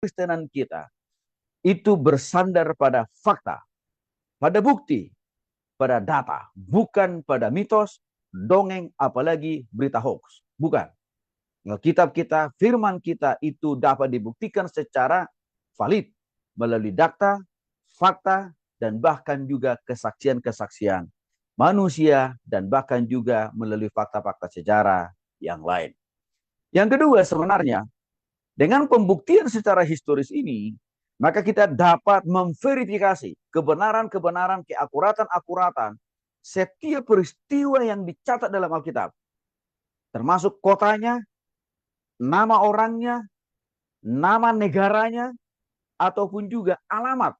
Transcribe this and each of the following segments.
Kristenan kita itu bersandar pada fakta, pada bukti, pada data, bukan pada mitos, dongeng, apalagi berita hoax. Bukan. Alkitab kita, firman kita itu dapat dibuktikan secara valid melalui data, fakta, dan bahkan juga kesaksian-kesaksian manusia dan bahkan juga melalui fakta-fakta sejarah yang lain. Yang kedua sebenarnya, dengan pembuktian secara historis ini, maka kita dapat memverifikasi kebenaran-kebenaran, keakuratan-akuratan setiap peristiwa yang dicatat dalam Alkitab. Termasuk kotanya, nama orangnya, nama negaranya, ataupun juga alamat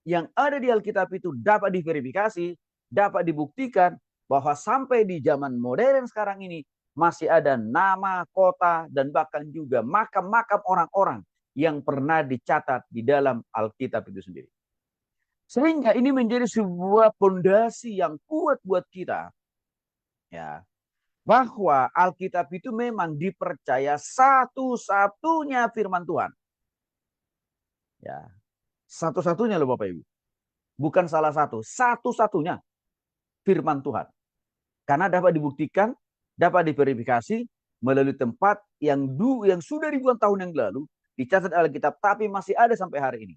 yang ada di Alkitab itu dapat diverifikasi, dapat dibuktikan bahwa sampai di zaman modern sekarang ini masih ada nama, kota, dan bahkan juga makam-makam orang-orang yang pernah dicatat di dalam Alkitab itu sendiri. Sehingga ini menjadi sebuah pondasi yang kuat buat kita, ya, bahwa Alkitab itu memang dipercaya satu-satunya firman Tuhan. Ya, satu-satunya loh Bapak Ibu. Bukan salah satu, satu-satunya firman Tuhan. Karena dapat dibuktikan, dapat diverifikasi melalui tempat yang sudah ribuan tahun yang lalu dicatat Alkitab, tapi masih ada sampai hari ini.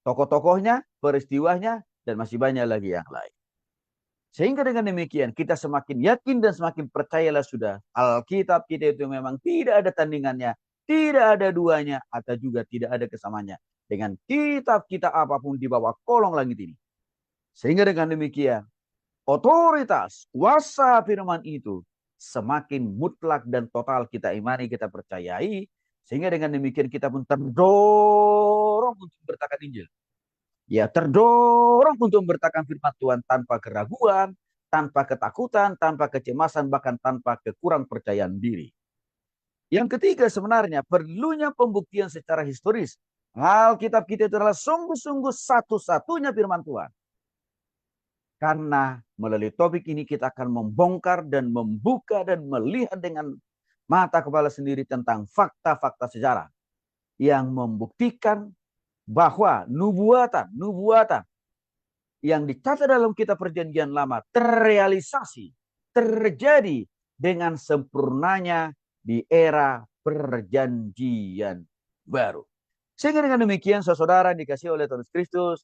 Tokoh-tokohnya, peristiwanya, dan masih banyak lagi yang lain. Sehingga dengan demikian kita semakin yakin dan semakin percayalah sudah Alkitab kita itu memang tidak ada tandingannya, tidak ada duanya, atau juga tidak ada kesamanya dengan kitab-kitab apapun di bawah kolong langit ini. Sehingga dengan demikian otoritas, kuasa firman itu semakin mutlak dan total kita imani, kita percayai. Sehingga dengan demikian kita pun terdorong untuk bertakan Injil. Ya, terdorong untuk memberitakan firman Tuhan tanpa keraguan, tanpa ketakutan, tanpa kecemasan, bahkan tanpa kekurang percayaan diri. Yang ketiga sebenarnya perlunya pembuktian secara historis. Alkitab kita itu adalah sungguh-sungguh satu-satunya firman Tuhan. Karena melalui topik ini kita akan membongkar dan membuka dan melihat dengan mata kepala sendiri tentang fakta-fakta sejarah yang membuktikan bahwa nubuatan yang dicatat dalam kitab perjanjian lama terrealisasi, terjadi dengan sempurnanya di era perjanjian baru. Sehingga dengan demikian saudara dikasih oleh Tuhan Kristus,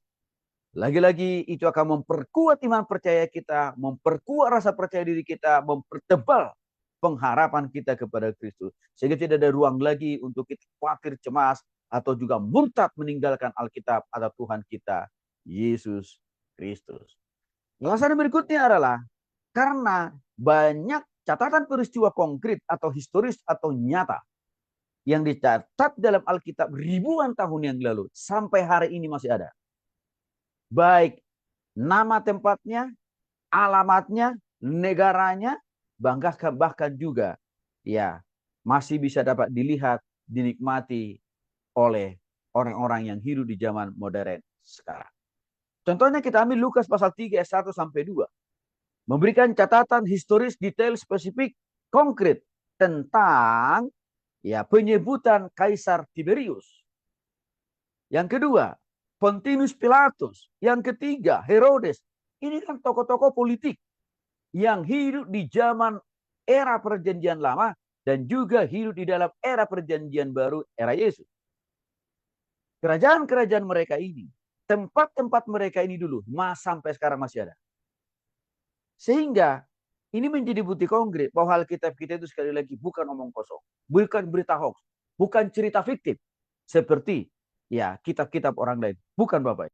lagi-lagi itu akan memperkuat iman percaya kita, memperkuat rasa percaya diri kita, mempertebal pengharapan kita kepada Kristus. Sehingga tidak ada ruang lagi untuk kita khawatir, cemas, atau juga murtad meninggalkan Alkitab atau Tuhan kita, Yesus Kristus. Alasan berikutnya adalah karena banyak catatan peristiwa konkret atau historis atau nyata yang dicatat dalam Alkitab ribuan tahun yang lalu sampai hari ini masih ada. Baik nama tempatnya, alamatnya, negaranya, bahkan juga ya masih bisa dapat dilihat, dinikmati oleh orang-orang yang hidup di zaman modern sekarang. Contohnya kita ambil Lukas pasal 3 ayat 1 sampai 2. Memberikan catatan historis detail spesifik konkret tentang ya penyebutan Kaisar Tiberius. Yang kedua, Pontius Pilatus. Yang ketiga, Herodes. Ini kan tokoh-tokoh politik yang hidup di zaman era perjanjian lama dan juga hidup di dalam era perjanjian baru, era Yesus. Kerajaan-kerajaan mereka ini, tempat-tempat mereka ini dulu, sampai sekarang masih ada. Sehingga ini menjadi bukti konkret bahwa Alkitab kita itu sekali lagi bukan omong kosong, bukan berita hoax, bukan cerita fiktif seperti ya kitab-kitab orang lain, bukan Bapak.